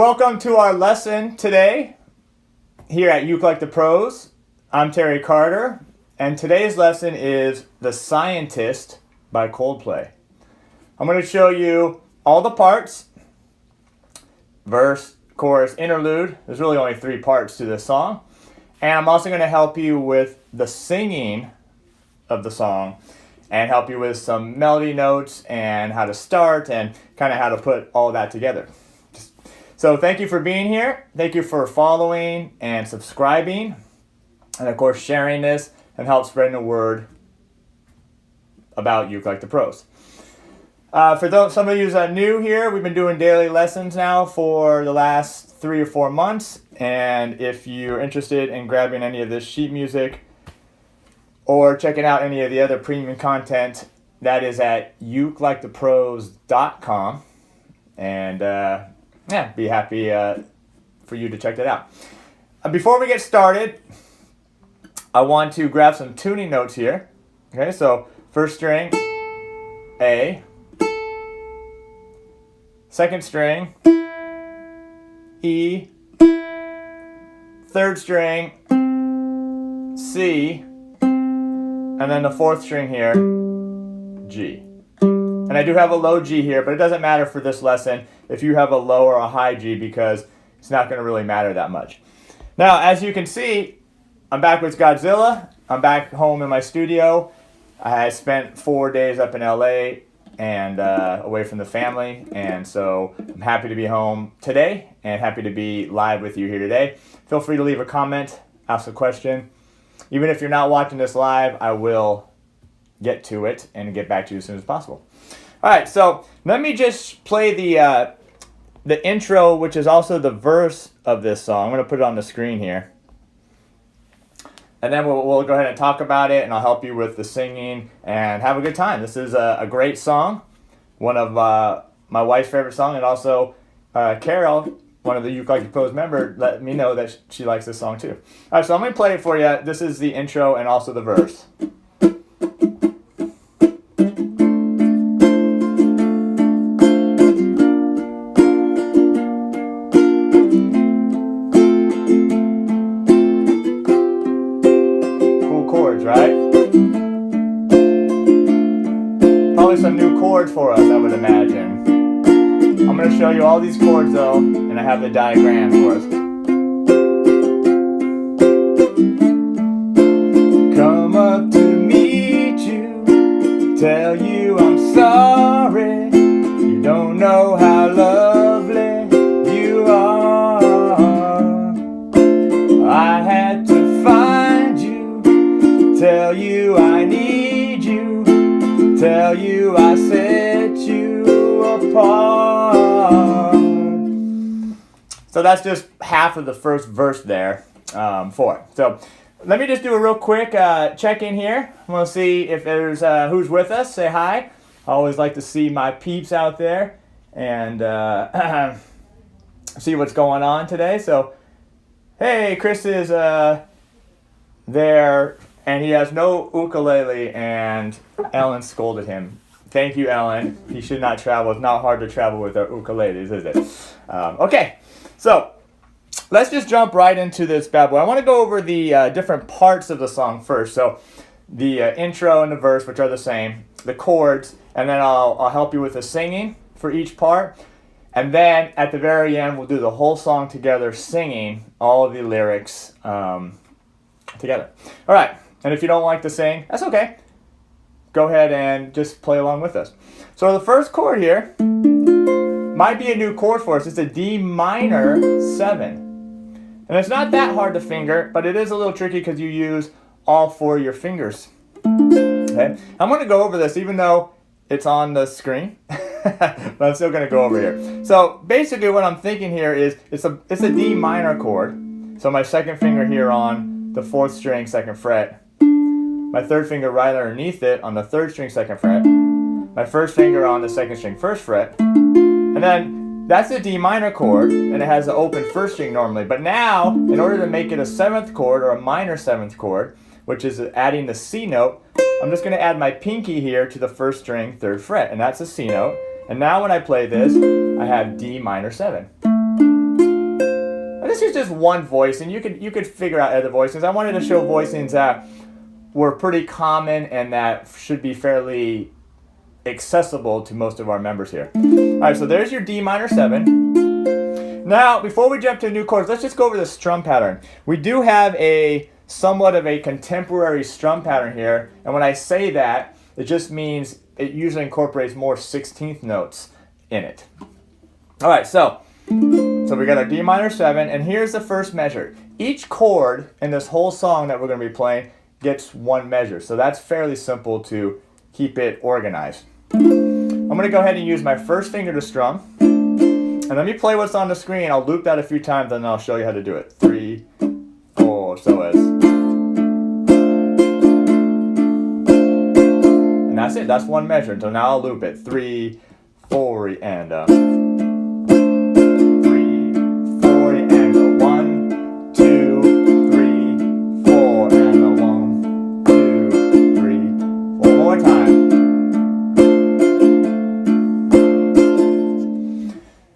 Welcome to our lesson today here at Ukulele the Pros. I'm Terry Carter, and today's lesson is The Scientist by Coldplay. I'm going to show you all the parts, verse, chorus, interlude. There's really only 3 parts to this song. And I'm also going to help you with the singing of the song and help you with some melody notes and how to start and kind of how to put all that together. So thank you for being here. Thank you for following and subscribing. And of course sharing this and help spreading the word about Ukulele the Pros. For those, some of you that are new here, we've been doing daily lessons now for the last 3 or 4 months. And if you're interested in grabbing any of this sheet music or checking out any of the other premium content, that is at ukulelethepros.com. And be happy for you to check that out. Before we get started, I want to grab some tuning notes here. Okay, so first string, A. Second string, E. Third string, C. And then the fourth string here, G. And I do have a low G here, but it doesn't matter for this lesson if you have a low or a high G because it's not going to really matter that much. Now, as you can see, I'm back with Godzilla. I'm back home in my studio. I spent 4 days up in LA and away from the family, and so I'm happy to be home today and happy to be live with you here today. Feel free to leave a comment, ask a question. Even if you're not watching this live, I will get to it and get back to you as soon as possible. All right, so let me just play the intro, which is also the verse of this song. I'm going to put it on the screen here. And then we'll go ahead and talk about it, and I'll help you with the singing and have a good time. This is a great song, one of my wife's favorite songs, and also Carol, one of the Ukulele Pros members, let me know that she likes this song too. All right, so I'm going to play it for you. This is the intro and also the verse. Chords, right? Probably some new chords for us, I would imagine. I'm going to show you all these chords though, and I have the diagram for us. Come up to meet you, tell you I'm sorry. You don't know how lovely you are. I had to find you, tell you I need you, tell you I set you apart. So that's just half of the first verse there for it. So let me just do a real quick check-in here. I want to see if there's who's with us. Say hi. I always like to see my peeps out there and see what's going on today. So, hey, Chris is there. And he has no ukulele, and Ellen scolded him. Thank you, Ellen. He should not travel. It's not hard to travel with our ukuleles, is it? Okay, so let's just jump right into this bad boy. I want to go over the different parts of the song first. So the intro and the verse, which are the same, the chords, and then I'll help you with the singing for each part. And then at the very end, we'll do the whole song together, singing all of the lyrics together. All right. And if you don't like to sing, that's okay. Go ahead and just play along with us. So the first chord here might be a new chord for us. It's a D minor 7. And it's not that hard to finger, but it is a little tricky because you use all 4 of your fingers. Okay? I'm going to go over this even though it's on the screen. But I'm still going to go over here. So basically what I'm thinking here is it's a D minor chord. So my second finger here on the 4th string, 2nd fret. My third finger right underneath it on the 3rd string, 2nd fret. My first finger on the 2nd string, 1st fret. And then that's a D minor chord, and it has an open 1st string normally. But now, in order to make it a 7th chord or a minor 7th chord, which is adding the C note, I'm just going to add my pinky here to the 1st string, 3rd fret, and that's a C note. And now when I play this, I have D minor 7. this is just one voice, and you could figure out other voicings. I wanted to show voicings that were pretty common and that should be fairly accessible to most of our members here. All right, so there's your D minor 7. Now, before we jump to new chords, let's just go over the strum pattern. We do have a somewhat of a contemporary strum pattern here, and when I say that, it just means it usually incorporates more 16th notes in it. All right, so we got our D minor 7, and here's the first measure. Each chord in this whole song that we're going to be playing gets one measure, so that's fairly simple to keep it organized. I'm going to go ahead and use my first finger to strum, and let me play what's on the screen. I'll loop that a few times, and then I'll show you how to do it. 3, 4, so it's... And that's it, that's one measure. So now I'll loop it. 3, 4, and 1, 2, 3, 4, and 1, 2, 3, 4 more time.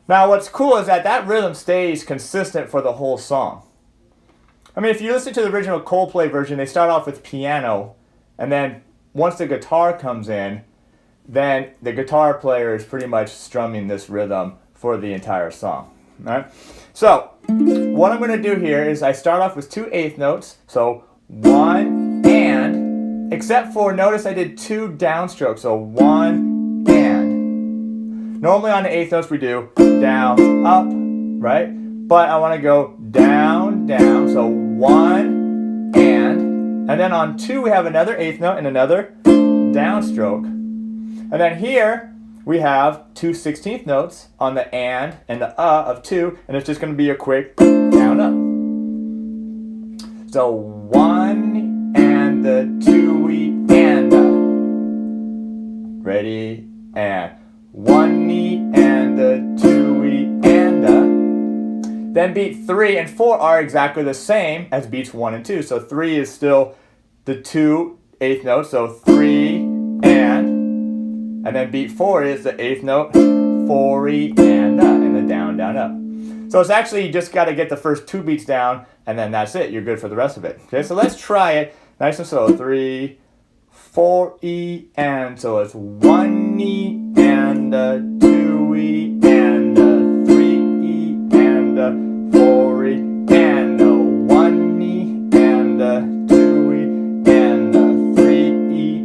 Now what's cool is that rhythm stays consistent for the whole song. I mean, if you listen to the original Coldplay version, they start off with piano, and then once the guitar comes in, then the guitar player is pretty much strumming this rhythm for the entire song. All right? So, what I'm going to do here is I start off with 2 eighth notes. So, 1 and, except for, notice I did 2 downstrokes. So, 1 and. Normally on the eighth notes we do down, up, right? But I want to go down, down. So, 1 and then on 2 we have another eighth note and another downstroke. And then here we have 2 16th notes on the and the of 2, and it's just going to be a quick down up. So 1 and the 2 we and ready, and 1 and the 2 we and Then beat 3 and 4 are exactly the same as beats 1 and 2. So 3 is still the 2 eighth notes, so 3 and then beat 4 is the eighth note, 4 and the down, down, up. So it's actually, you just got to get the first 2 beats down, and then that's it. You're good for the rest of it. Okay, so let's try it nice and slow. 3, 4 and, so it's 1 and 2 and 3 and 4 and 1 and 2 and 3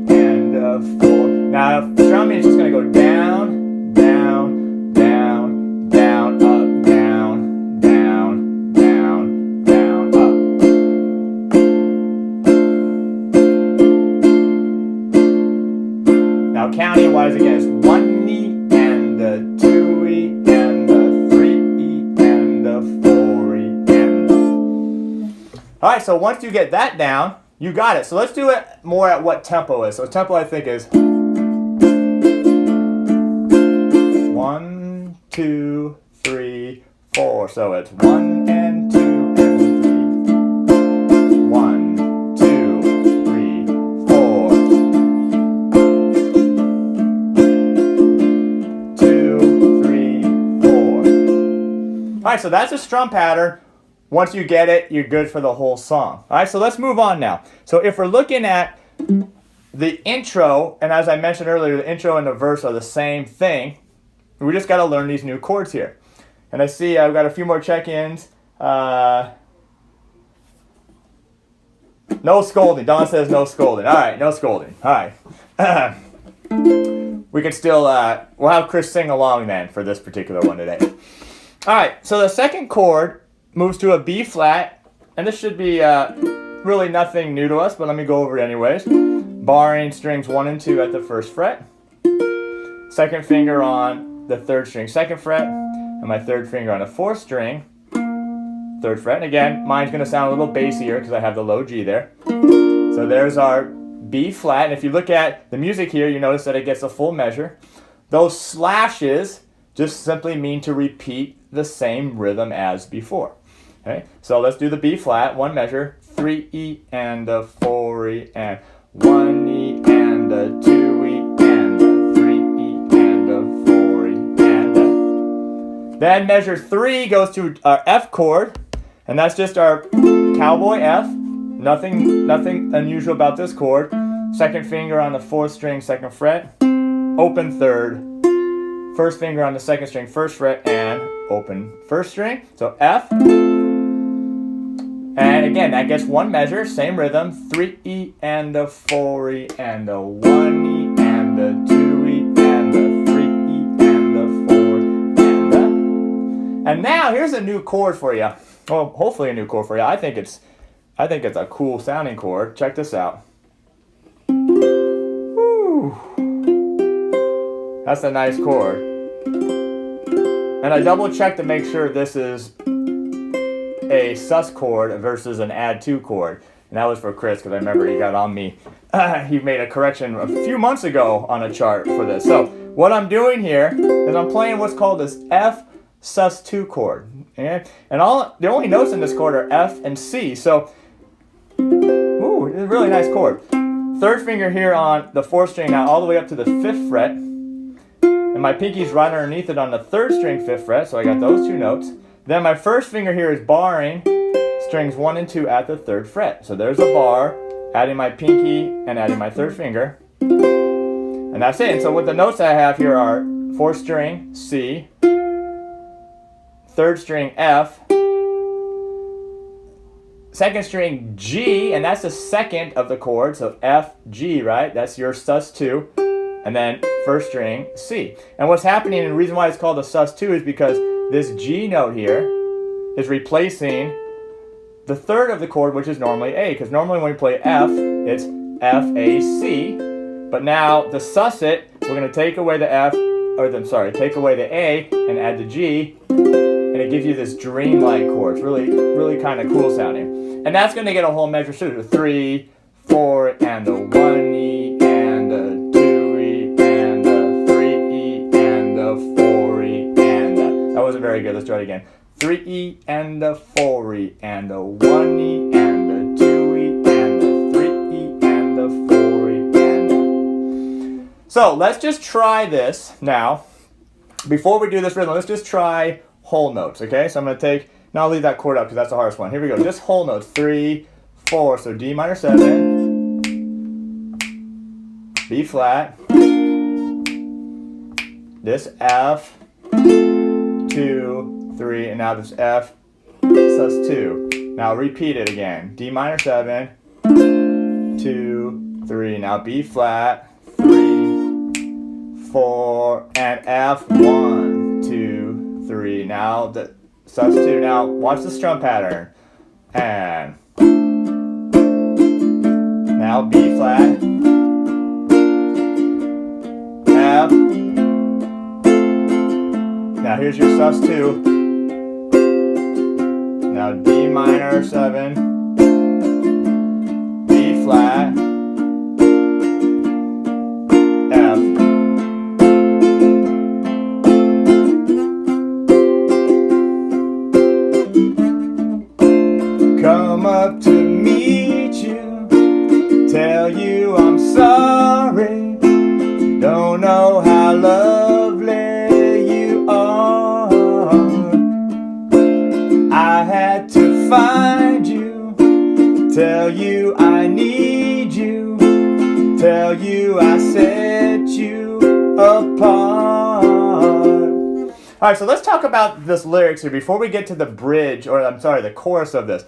and 4. Now strumming is just going to go down, down, down, down, up, down, down, down, down, up. Now counting wise again, it's 1 and 2 and 3 and 4 and. Alright, so once you get that down, you got it. So let's do it more at what tempo is. So tempo I think is 1, 2, 3, 4. So it's 1 and 2 and 3. 1, 2, 3, 4. 2, 3, 4. Alright, so that's a strum pattern. Once you get it, you're good for the whole song. Alright, so let's move on now. So if we're looking at the intro, and as I mentioned earlier, the intro and the verse are the same thing. We just got to learn these new chords here. And I see I've got a few more check-ins. No scolding. Don says no scolding. All right, no scolding. All right. We can still, we'll have Chris sing along then for this particular one today. All right, so the second chord moves to a B flat, and this should be really nothing new to us, but let me go over it anyways. Barring strings 1 and 2 at the first fret. Second finger on the 3rd string 2nd fret, and my 3rd finger on the 4th string 3rd fret. And again, mine's going to sound a little bassier because I have the low G there. So there's our B flat, and if you look at the music here, you notice that it gets a full measure. Those slashes just simply mean to repeat the same rhythm as before. Okay, so let's do the B flat, one measure, 3 and 4 and 1 and 2 and 3 and 4 and. Then measure 3 goes to our F chord, And that's just our cowboy F. Nothing unusual about this chord. Second finger on the 4th string, 2nd fret, open 3rd. First finger on the 2nd string, 1st fret, and open 1st string. So F. And again, that gets one measure, same rhythm. 3E and a 4E and a 1E and a 2E and a 3E and a 4 and a. And now here's a new chord for you. Well, hopefully a new chord for you. I think it's a cool sounding chord. Check this out. Woo. That's a nice chord. And I double checked to make sure this is a sus chord versus an add 2 chord. And that was for Chris, because I remember he got on me. He made a correction a few months ago on a chart for this. So what I'm doing here is I'm playing what's called this F sus 2 chord. Okay? And the only notes in this chord are F and C. So, ooh, it's a really nice chord. 3rd finger here on the 4th string, now all the way up to the 5th fret. And my pinky's right underneath it on the 3rd string, 5th fret, so I got those 2 notes. Then my 1st finger here is barring strings 1 and 2 at the 3rd fret. So there's a bar, adding my pinky and adding my 3rd finger. And that's it. And so what the notes I have here are 4th string, C, 3rd string, F, 2nd string, G, and that's the 2nd of the chord, so F, G, right? That's your sus 2. And then 1st string, C. And what's happening, and the reason why it's called a sus 2 is because this G note here is replacing the 3rd of the chord, which is normally A. Because normally when we play F, it's F, A, C. But now to sus it, we're going to take away the F, take away the A and add the G. And it gives you this dreamlike chord. It's really, really kind of cool sounding. And that's going to get a whole measure too. The 3, 4, and the 1E, and the 2E, and the 3E, and the 4E, and the... That wasn't very good. Let's try it again. 3E, and the 4E, and the 1E, and the 2E, and the 3E, and the 4E, and the... So let's just try this now. Before we do this rhythm, let's just try whole notes, okay? So I'm going to take, now I'll leave that chord up because that's the hardest one. Here we go, just whole notes, 3, 4, so D minor 7, B flat, this F, 2, 3, and now this F, sus 2. Now repeat it again, D minor 7, 2, 3, now B flat, 3, 4, and F, 1, 2, 3. Now the sus 2. Now watch the strum pattern. And now B flat, F. Now here's your sus 2. Now D minor 7, B flat, F. Come up to meet you, tell you I'm sorry, you don't know how lovely you are. I had to find you, tell you I need you, tell you I set you apart. Alright, so let's talk about this lyrics here before we get to the bridge, or I'm sorry, the chorus of this.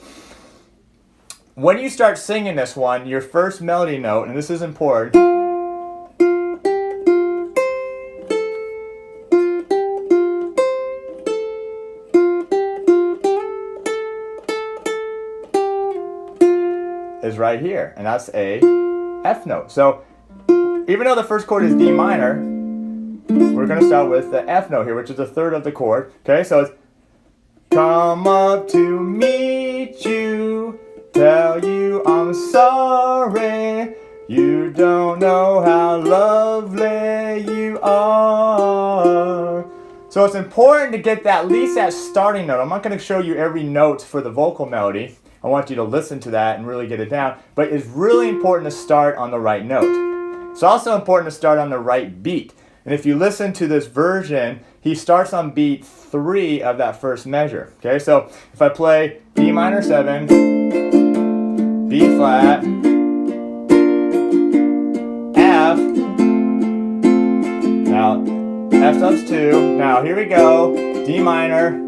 When you start singing this one, your first melody note, and this is important, is right here, and that's a F note. So even though the first chord is D minor, we're going to start with the F note here, which is the 3rd of the chord. Okay, so it's come up to meet you, tell you I'm sorry, you don't know how lovely you are. So it's important to get that, at least that starting note. I'm not going to show you every note for the vocal melody. I want you to listen to that and really get it down. But it's really important to start on the right note. It's also important to start on the right beat. And if you listen to this version, he starts on beat 3 of that first measure. Okay, so if I play D minor 7, B flat, F, now F sus 2, now here we go, D minor,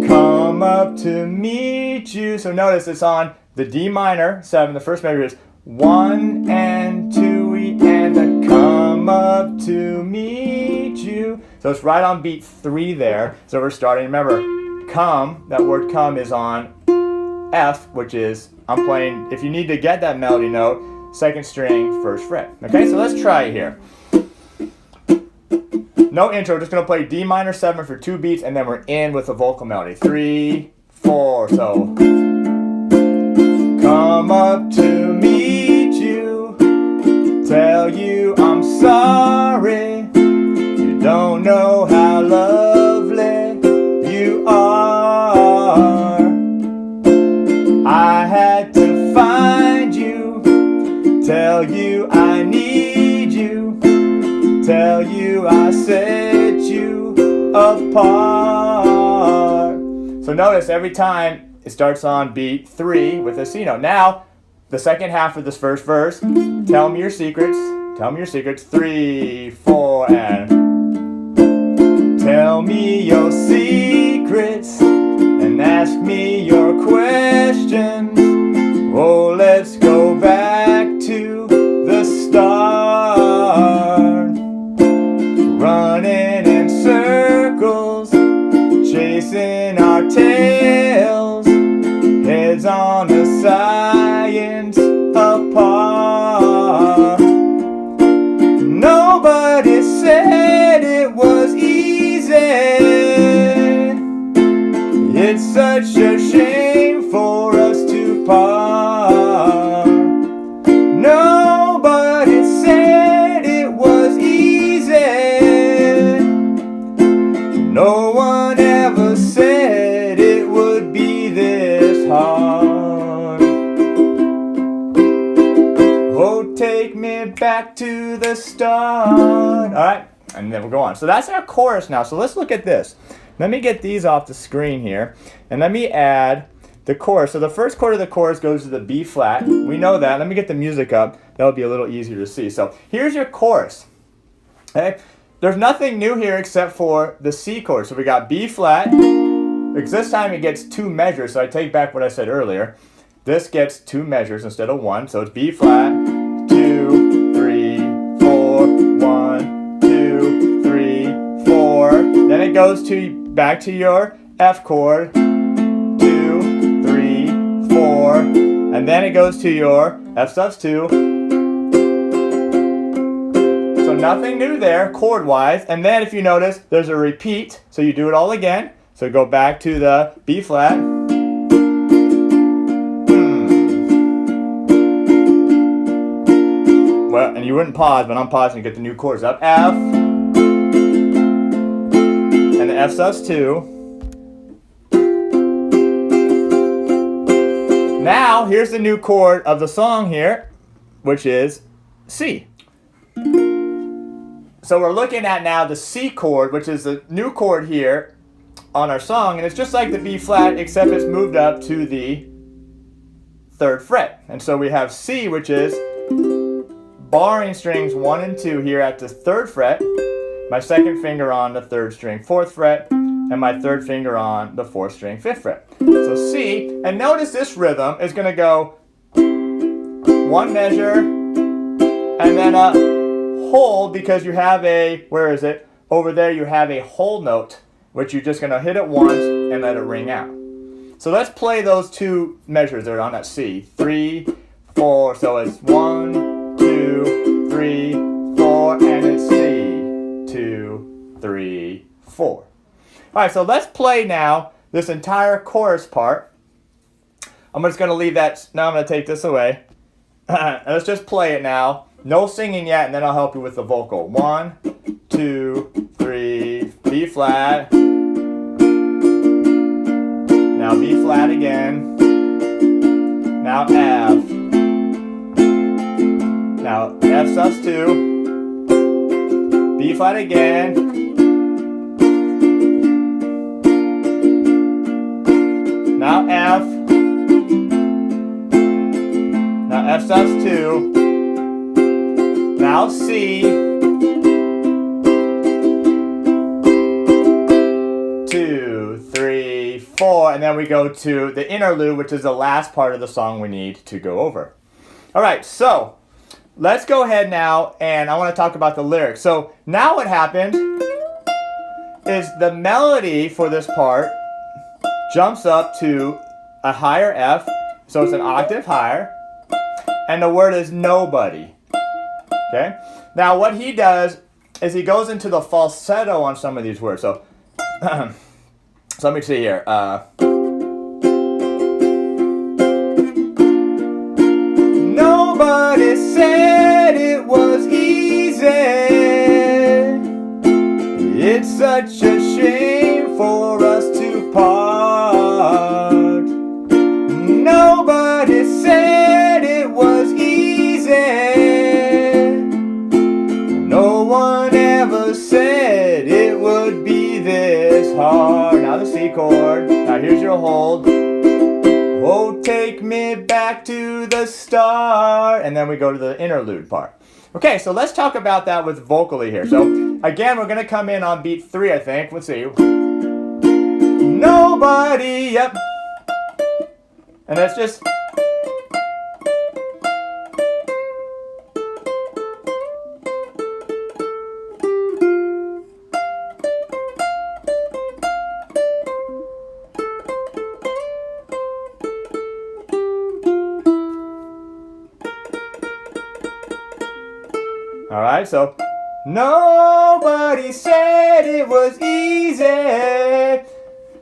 come up to meet you. So notice it's on the D minor 7, the first measure is 1 and 2, and the come up to meet you. So it's right on beat 3 there. So we're starting, remember, come, that word come is on F, which is, I'm playing, if you need to get that melody note, 2nd string, 1st fret. Okay, so let's try it here. No intro, just going to play D minor 7 for 2 beats, and then we're in with a vocal melody. 3, 4, so. Come up to meet you, tell you I'm sorry, you don't know how lovely you are. I had to find you, tell you I need you, tell you I set you apart. So notice every time it starts on beat 3 with a C note. Now, the second half of this first verse, tell me your secrets, 3, 4, and tell me your secrets and ask me your questions. Oh, let's go back to the start. Running in circles, chasing our tails, heads on the science apart. Nobody said it was easy. It's such a shame for us to part. Nobody said it was easy. No one ever said it would be this hard. Oh, take me back to the start. Alright, and then we'll go on. So that's our chorus now. So let's look at this. Let me get these off the screen here, and let me add the chorus. So the first chord of the chorus goes to the B flat. We know that. Let me get the music up. That'll be a little easier to see. So here's your chorus. Okay? There's nothing new here except for the C chord. So we got B flat, because this time it gets 2 measures, so I take back what I said earlier. This gets 2 measures instead of 1, so it's B flat, 2, 3, 4, 1, 2, 3, 4. Then it goes to back to your F chord, 2, 3, 4, and then it goes to your F sus 2. So nothing new there, chord-wise. And then if you notice, there's a repeat, so you do it all again. So go back to the B flat. Well, and you wouldn't pause, but I'm pausing to get the new chords up. F, and the F sus 2. Now, here's the new chord of the song here, which is C. So we're looking at now the C chord, which is the new chord here on our song, and it's just like the B flat, except it's moved up to the 3rd fret. And so we have C, which is barring strings 1 and 2 here at the 3rd fret, my 2nd finger on the 3rd string 4th fret, and my 3rd finger on the 4th string 5th fret. So C, and notice this rhythm is going to go 1 measure, and then a hold, because you have a, where is it? Over there you have a hold note, which you're just going to hit it once and let it ring out. So let's play those 2 measures that are on that C. 3, 4, so it's 1, 2, 3, 4, and it's C. 2, 3, 4. Alright, so let's play now this entire chorus part. I'm just going to leave that, now I'm going to take this away. Let's just play it now. No singing yet, and then I'll help you with the vocal. 1, 2, 3, B flat. Now B flat again. Now F. Now F sus 2. B flat again. Now F. Now F stops 2. Now C. 2, 3, 4, and then we go to the interlude, which is the last part of the song we need to go over. All right, so let's go ahead now, and I want to talk about the lyrics. So now what happened is the melody for this part jumps up to a higher F, so it's an octave higher, and the word is nobody. Okay? Now what he does is he goes into the falsetto on some of these words. So, so let me see here. Nobody said it was easy. It's such a shame for us to part. Nobody said it was easy. No one ever said it would be this hard. Now the C chord. Now here's your hold. Oh, take me back to the start. And then we go to the interlude part. Okay, so let's talk about that with vocally here. So again, we're going to come in on beat 3, I think. Let's see. Nobody, yep. And that's just... All right, so nobody said it was easy.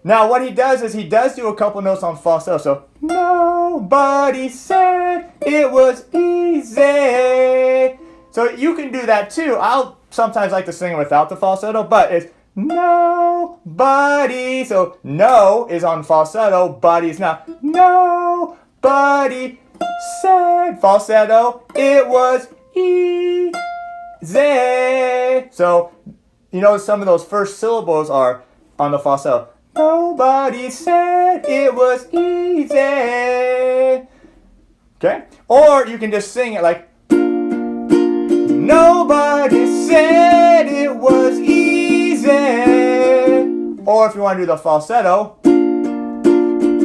Now what he does is he does do a couple notes on falsetto. So nobody said it was easy. So you can do that too. I'll sometimes like to sing without the falsetto, but it's nobody. So no is on falsetto, buddy is not. Nobody said falsetto it was easy. So, you know, some of those first syllables are on the falsetto. Nobody said it was easy. Okay? Or you can just sing it like, nobody said it was easy. Or if you want to do the falsetto,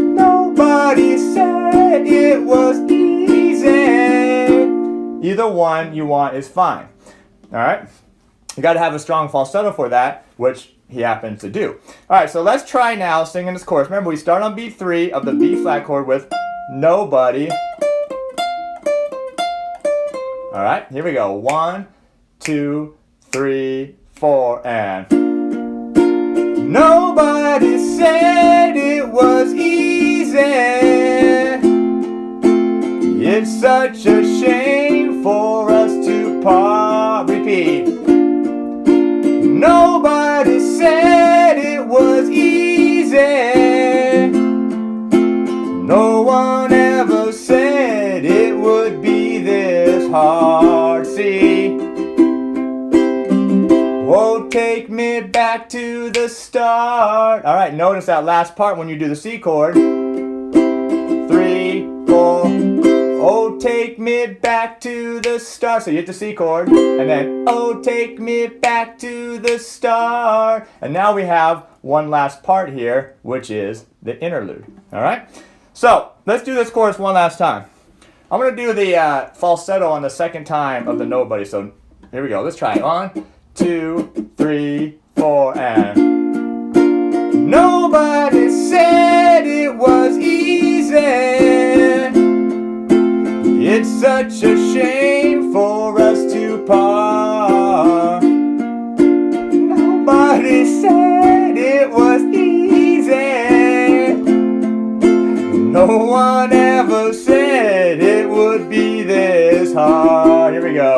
nobody said it was easy. Either one you want is fine. All right, you got to have a strong falsetto for that, which he happens to do. All right, so let's try now singing this chorus. Remember, we start on beat 3 of the B flat chord with nobody. All right, here we go. 1, 2, 3, 4, and nobody said it was easy. It's such a shame for us to part. Repeat. Nobody said it was easy. No one ever said it would be this hard. See? Oh, take me back to the start. All right, notice that last part when you do the C chord. 3, 4. Oh, take me back to the start. So you hit the C chord, and then, oh, take me back to the start. And now we have one last part here, which is the interlude. All right? So let's do this chorus one last time. I'm going to do the falsetto on the second time of the nobody. So here we go. Let's try it. 1, 2, 3, 4, and nobody said it was easy. It's such a shame for us to part. Nobody said it was easy. No one ever said it would be this hard. Here we go.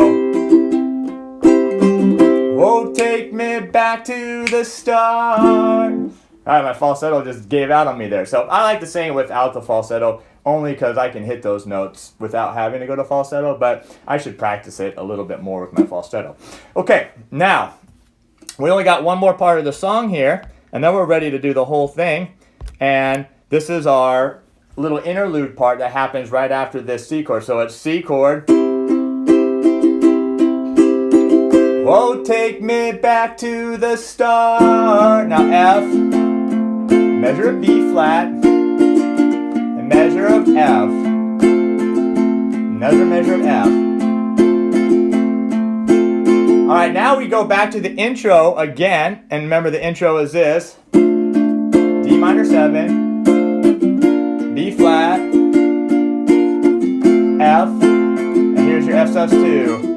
Oh, take me back to the start. All right, my falsetto just gave out on me there. So I like to sing it without the falsetto, only because I can hit those notes without having to go to falsetto, but I should practice it a little bit more with my falsetto. Okay, now, we only got one more part of the song here, and then we're ready to do the whole thing. And this is our little interlude part that happens right after this C chord. So it's C chord. Oh, take me back to the start. Now F, measure of B flat, and measure of F. Another measure of F. All right, now we go back to the intro again, and remember the intro is this: D minor 7, B flat, F, and here's your F sus2.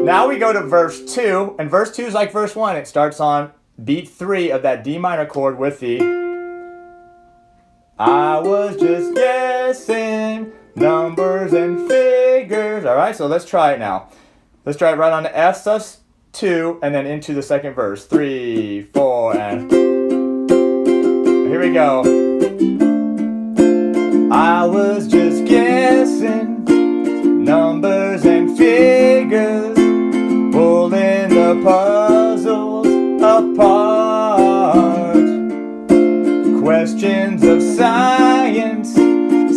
Now we go to verse 2, and verse 2 is like verse 1. It starts on beat 3 of that D minor chord with the I was just guessing numbers and figures. All right, so let's try it now. Let's try it right on the F sus2 and then into the second verse. 3, 4, and here we go. I was just guessing numbers and figures, pulling the puzzles apart. Questions of science,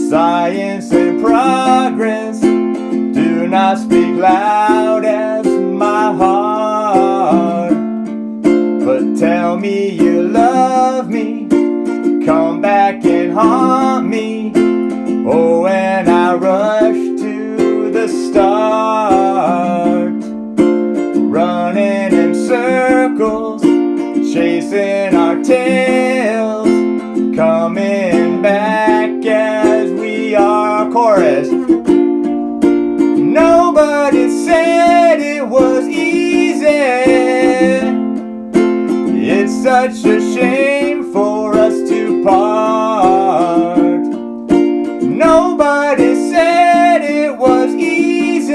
science in progress, do not speak loud as my heart. But tell me you love me, come back and haunt me. Oh, when I rush to the start, running in circles, chasing our tails, coming back as we are. Chorus. Nobody said it was easy. It's such a shame for us to part. Nobody said it was easy.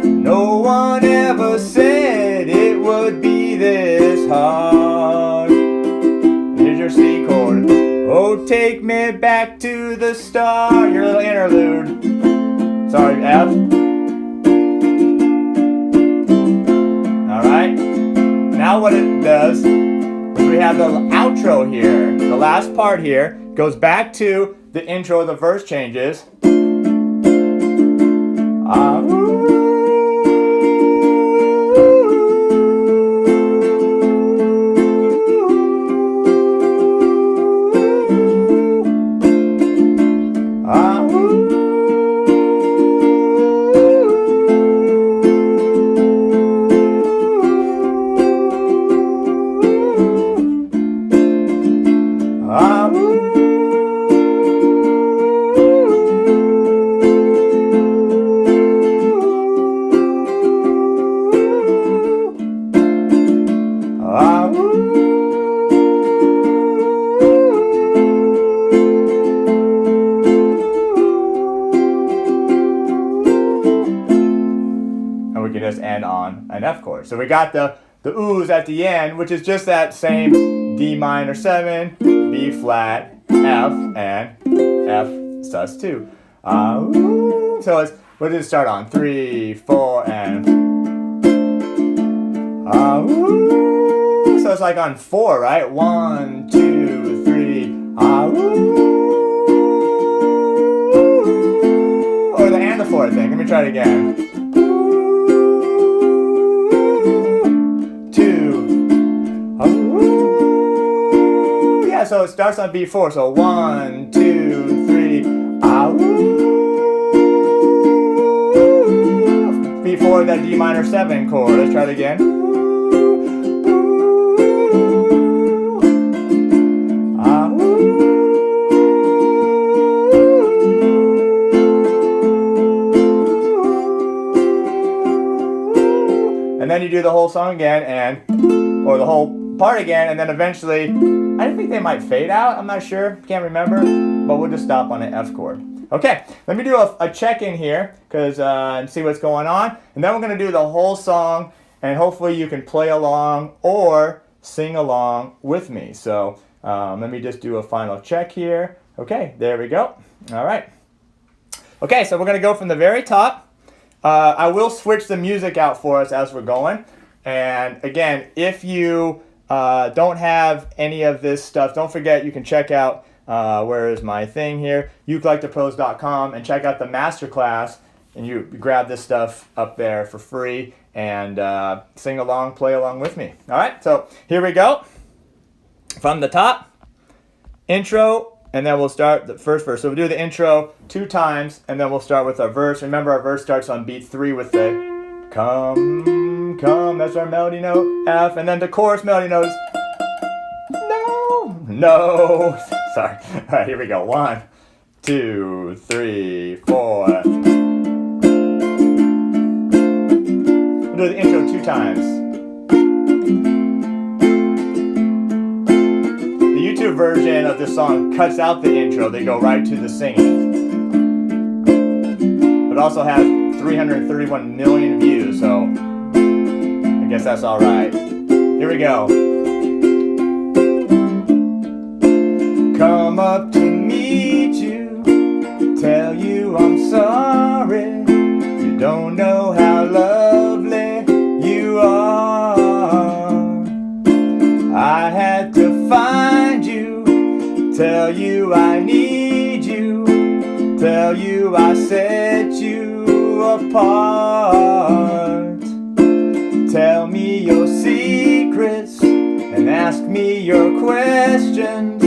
No one ever said it would be this hard. Here's your C chord. Oh, take me back to the start. Your little interlude. Sorry, F. Alright. Now what it does is we have the outro here. The last part here goes back to the intro. The verse changes. End on an F chord. So we got the oohs at the end, which is just that same D minor 7, B flat, F, and F sus2. So it's, what did it start on? 3, 4, and so it's like on 4, right? 1, 2, 3, or the and the 4th thing. Let me try it again. So it starts on B4. So 1, 2, 3, before that D minor 7 chord. Let's try it again. And then you do the whole song again, or the whole part again, and then eventually, I think they might fade out. I'm not sure. Can't remember. But we'll just stop on an F chord. Okay, let me do a check-in here and see what's going on. And then we're going to do the whole song, and hopefully you can play along or sing along with me. So let me just do a final check here. Okay, there we go. All right. Okay, so we're going to go from the very top. I will switch the music out for us as we're going. And again, if you don't have any of this stuff, don't forget you can check out, where is my thing here, ukuleletoPros.com, and check out the masterclass. And you grab this stuff up there for free and sing along, play along with me. All right, so here we go. From the top, intro, and then we'll start the first verse. So we'll do the intro 2 times, and then we'll start with our verse. Remember, our verse starts on beat 3 with the come, come, that's our melody note, F, and then the chorus melody note is no, no. Sorry. All right, here we go. 1, 2, 3, 4. We'll do the intro 2 times. The YouTube version of this song cuts out the intro. They go right to the singing. But it also has 331 million views, so I guess that's all right. Here we go. Come up to meet you, tell you I'm sorry. You don't know how lovely you are. I had to find you, tell you I need you, tell you I set you apart. Tell me your secrets and ask me your questions.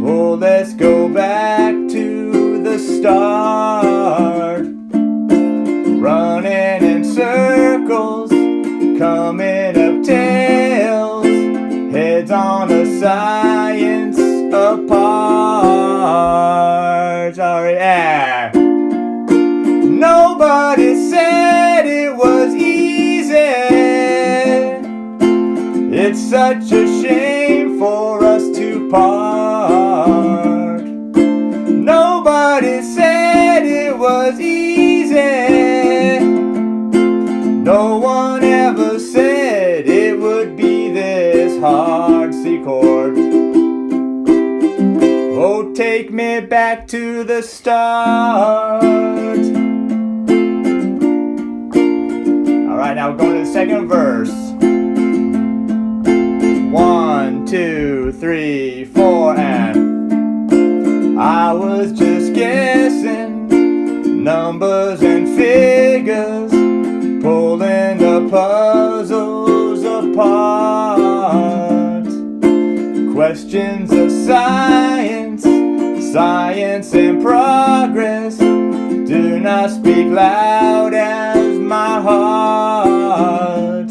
Oh, let's go back to the start. Running in circles, coming up tails, heads on a science apart. Sorry, yeah. Nobody said it was easy. It's such a shame for us to part. Nobody said it was easy. No one ever said it would be this hard. C chord. Oh, take me back to the start. Alright, now we're going to the second verse. 1, 2, 3, 4, and I was just guessing numbers and figures, pulling the puzzles apart. Questions of science, science in progress, do not speak loud as my heart.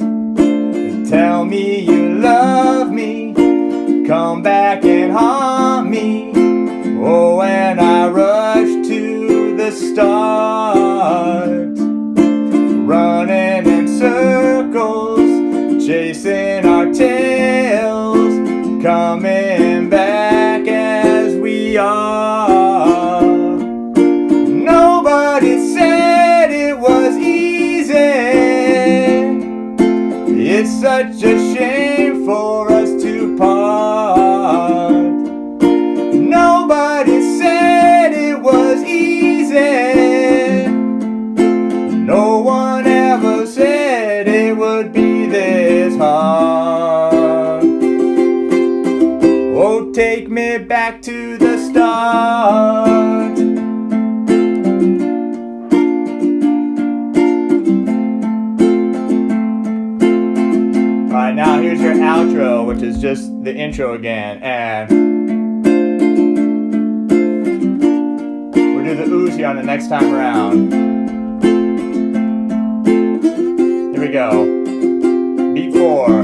Tell me you love me, come back and haunt me. Oh, and I rush to the start. Running in circles, chasing our tails, coming back as we are. Nobody said it was easy. It's such a shame for us to part. Nobody said it was easy. No one ever said it would be this hard. Oh, take me back to the start. Alright, now here's your outro, which is just the intro again, and we'll do the oohs here on the next time around. Here we go. Beat 4.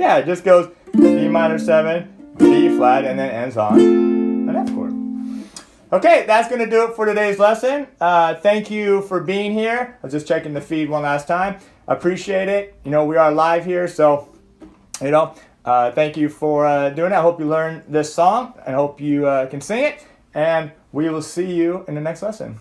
Yeah, it just goes D minor 7, B flat, and then ends on an F chord. Okay, that's going to do it for today's lesson. Thank you for being here. I was just checking the feed one last time. Appreciate it. We are live here, so, thank you for doing it. I hope you learned this song. I hope you can sing it, and we will see you in the next lesson.